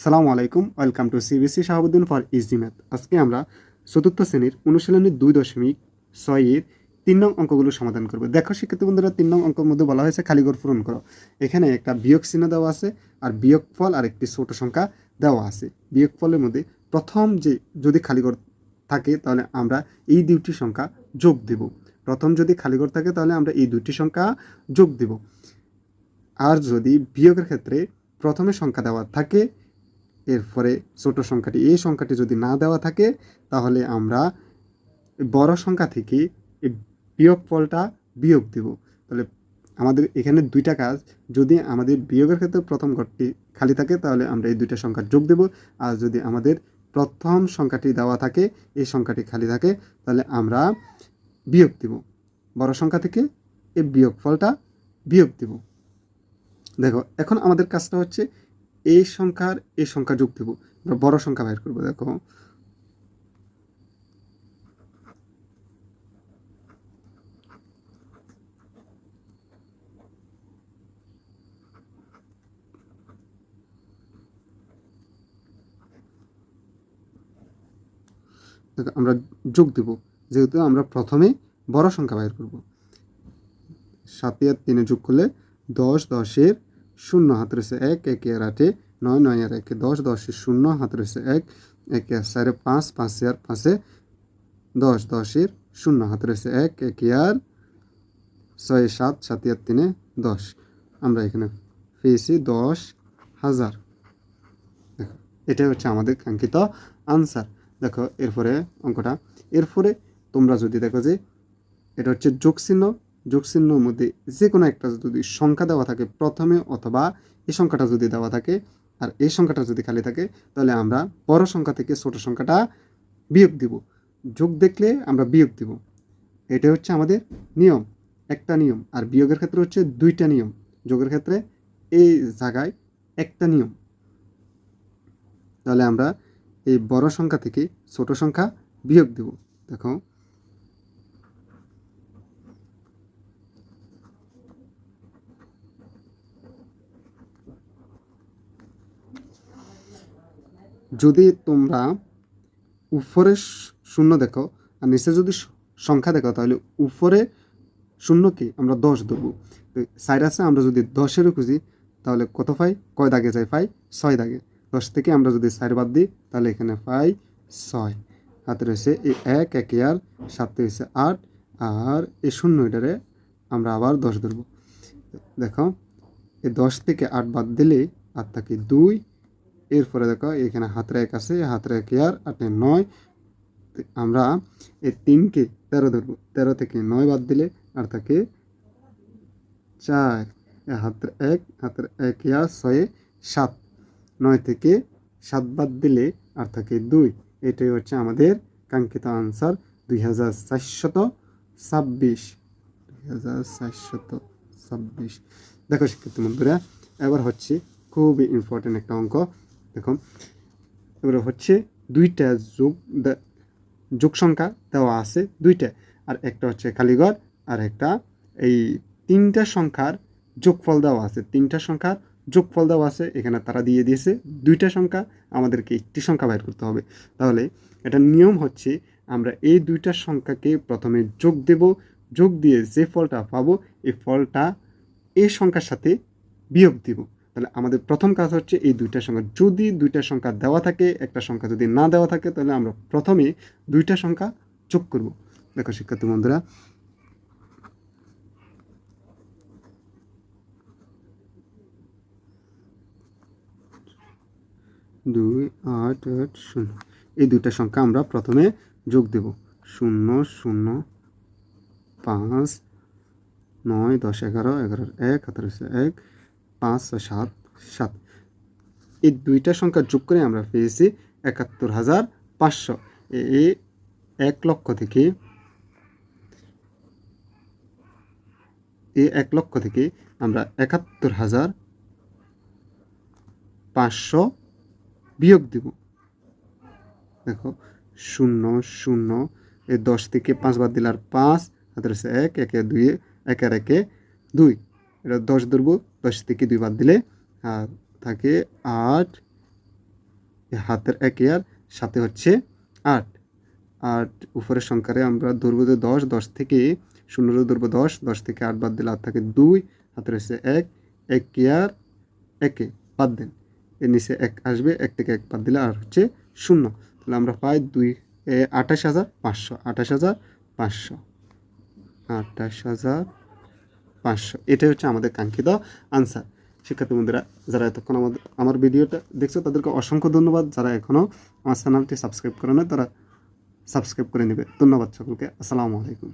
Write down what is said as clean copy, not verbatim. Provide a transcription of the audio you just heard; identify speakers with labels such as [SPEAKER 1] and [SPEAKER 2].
[SPEAKER 1] সালামু আলাইকুম, welcome to CBC Shahabuddin for easy math. আজকে আমরা চতুর্থ শ্রেণীর অনুশীলনী 2.6-এর 3 নং অঙ্কগুলো সমাধান করব। দেখো শিক্ষার্থী বন্ধুরা, 3 নং অঙ্কের মধ্যে বলা হয়েছে খালি ঘর পূরণ করো। এখানে একটা বিয়োগ চিহ্ন দেওয়া আছে আর বিয়োগফল আর একটি ছোট সংখ্যা দেওয়া আছে। বিয়োগফলের মধ্যে প্রথম যে যদি খালি ঘর থাকে তাহলে আমরা এই দুটি সংখ্যা যোগ দেব। প্রথম যদি খালি ঘর থাকে তাহলে আমরা এই দুটি সংখ্যা যোগ দেব। আর যদি বিয়োগের ক্ষেত্রে প্রথমে সংখ্যা দেওয়া থাকে, এরপরে ছোট সংখ্যাটি এই সংখ্যাটি যদি না দেওয়া থাকে তাহলে আমরা বড় সংখ্যা থেকে এই বিয়োগফলটা বিয়োগ দেব। তাহলে আমাদের এখানে দুইটা কাজ। যদি আমাদের বিয়োগের ক্ষেত্রে প্রথম ঘরটি খালি থাকে তাহলে আমরা এই দুইটা সংখ্যা যোগ দেব, আর যদি আমাদের প্রথম সংখ্যাটি দেওয়া থাকে, এই সংখ্যাটি খালি থাকে, তাহলে আমরা বিয়োগ দেব। বড় সংখ্যা থেকে এই বিয়োগফলটা বিয়োগ দেব। দেখো এখন আমাদের কাজটা হচ্ছে এই সংখ্যার এই সংখ্যা যোগ দেব, আমরা বড় সংখ্যা বের করবো। দেখো আমরা যোগ দেব, যেহেতু আমরা প্রথমে বড় সংখ্যা বের করব। 7 আর 3 যোগ করলে 10, 10-এর 0 হাত রয়েছে 1, 1 আর 8-এ 9, 9 আর 1-এ 10, 10-এর 0 হাত রয়েছে 1, 1 আর 4-এ 5, 5 আর 5-এ 10, 10-এর 0 হাত রয়েছে 1, 1 আর 6, 7, 7 আর 3-এ 10। আমরা এখানে পেয়েছি 10,000। দেখো এটাই হচ্ছে আমাদের কাঙ্ক্ষিত আনসার। দেখো এরপরে অঙ্কটা, এরপরে তোমরা যদি দেখো যে এটা হচ্ছে যোগ চিহ্ন, যোগ চিহ্নের মধ্যে যে কোনো একটা যদি সংখ্যা দেওয়া থাকে প্রথমে, অথবা এই সংখ্যাটা যদি দেওয়া থাকে আর এই সংখ্যাটা যদি খালি থাকে, তাহলে আমরা বড় সংখ্যা থেকে ছোট সংখ্যাটা বিয়োগ দিব। যোগ দেখলে আমরা বিয়োগ দিব, এটা হচ্ছে আমাদের নিয়ম, একটা নিয়ম। আর বিয়োগের ক্ষেত্রে হচ্ছে দুইটা নিয়ম, যোগের ক্ষেত্রে এই জায়গায় একটা নিয়ম। তাহলে আমরা এই বড় সংখ্যা থেকে ছোট সংখ্যা বিয়োগ দেব। দেখো যদি তোমরা উপরে শূন্য দেখো আর নিচে যদি সংখ্যা দেখো, তাহলে উপরে শূন্যকে আমরা 10 দেবো। সাইড আছে, আমরা যদি 10-এরও খুঁজি তাহলে কত পাই, কয় দাগে যায়, পাই 6 দাগে। 10 থেকে আমরা যদি সাইড বাদ দিই তাহলে এখানে পাই 6। হাতে রয়েছে এই 1, 1 আর 7 হয়েছে 8, আর এই শূন্য এটারে আমরা আবার 10 ধরবো। দেখো এই 10 থেকে 8 বাদ দিলে আর থাকে 2। এরপরে দেখো এখানে হাতের 1 আছে, হাতের 1 আর 8 9। আমরা এই 3কে 13 ধরবো, 13 থেকে 9 বাদ দিলে আর থাকে 4। হাতের 1, হাতের 1 আর 6 7, 9 থেকে 7 বাদ দিলে আর থাকে 2। এটাই হচ্ছে আমাদের কাঙ্ক্ষিত আনসার 2426। 2426। দেখো শিক্ষার্থী বন্ধুরা, এবার হচ্ছে খুবই ইম্পর্টেন্ট একটা অঙ্ক। দেখো এবার হচ্ছে দুইটা যোগ সংখ্যা দেওয়া আছে দুইটা, আর একটা হচ্ছে খালিঘর, আর একটা এই 3টা সংখ্যার যোগফল দেওয়া আছে। 3টা সংখ্যার যোগফল দেওয়া আছে, এখানে তারা দিয়ে দিয়েছে 2টা সংখ্যা, আমাদেরকে একটি সংখ্যা বের করতে হবে। তাহলে এটা নিয়ম হচ্ছে আমরা এই 2টা সংখ্যাকে প্রথমে যোগ দেব, যোগ দিয়ে যে ফলটা পাবো এই ফলটা এই সংখ্যার সাথে বিয়োগ দিব। তাহলে আমাদের প্রথম কাজ হচ্ছে এই 2টা সংখ্যা, যদি 2টা সংখ্যা দেওয়া থাকে, একটা সংখ্যা যদি না দেওয়া থাকে, তাহলে আমরা প্রথমে 2টা সংখ্যা যোগ করব। দেখো শিক্ষার্থী বন্ধুরা, দুই 8 8 0, এই 2টা সংখ্যা আমরা প্রথমে যোগ দেব। 0 0 5 9 10 11 11 1 17 1 5 6 7 7। এই 2টা সংখ্যা যোগ করে আমরা পেয়েছি 71,500। এই 1 লক্ষ থেকে আমরা 71,500 বিয়োগ দিব। দেখো 0 0, এই 10 থেকে 5 বাদ দিলে আর 5, হাতের আছে 1 1 2, 1 আর 1 2, এটা 10 ধরবো, 10 থেকে 2 বাদ দিলে আর থাকে 8 হাতের 1 আর সাথে হচ্ছে 8, 8 উপরের সংখ্যারে আমরা ধরবো যে 10, 10 থেকে 0 ধরবো 10, 10 থেকে 8 বাদ দিলে আর থাকে 2, হাতে রয়েছে 1, 1 আর 1 বাদ দেন, এর নিচে 1 আসবে, 1 থেকে 1 বাদ দিলে আর হচ্ছে 0। তাহলে আমরা পাই 28,500, 28,500, 28,500, এটাই হচ্ছে আমাদের কাঙ্ক্ষিত আনসার। শিক্ষার্থী বন্ধুরা, যারা এতক্ষণ আমার ভিডিওটা দেখছো তাদেরকে অসংখ্য ধন্যবাদ। যারা এখনও আমার চ্যানেলটি সাবস্ক্রাইব করে না তারা সাবস্ক্রাইব করে নেবে। ধন্যবাদ সকলকে। আসসালামু আলাইকুম।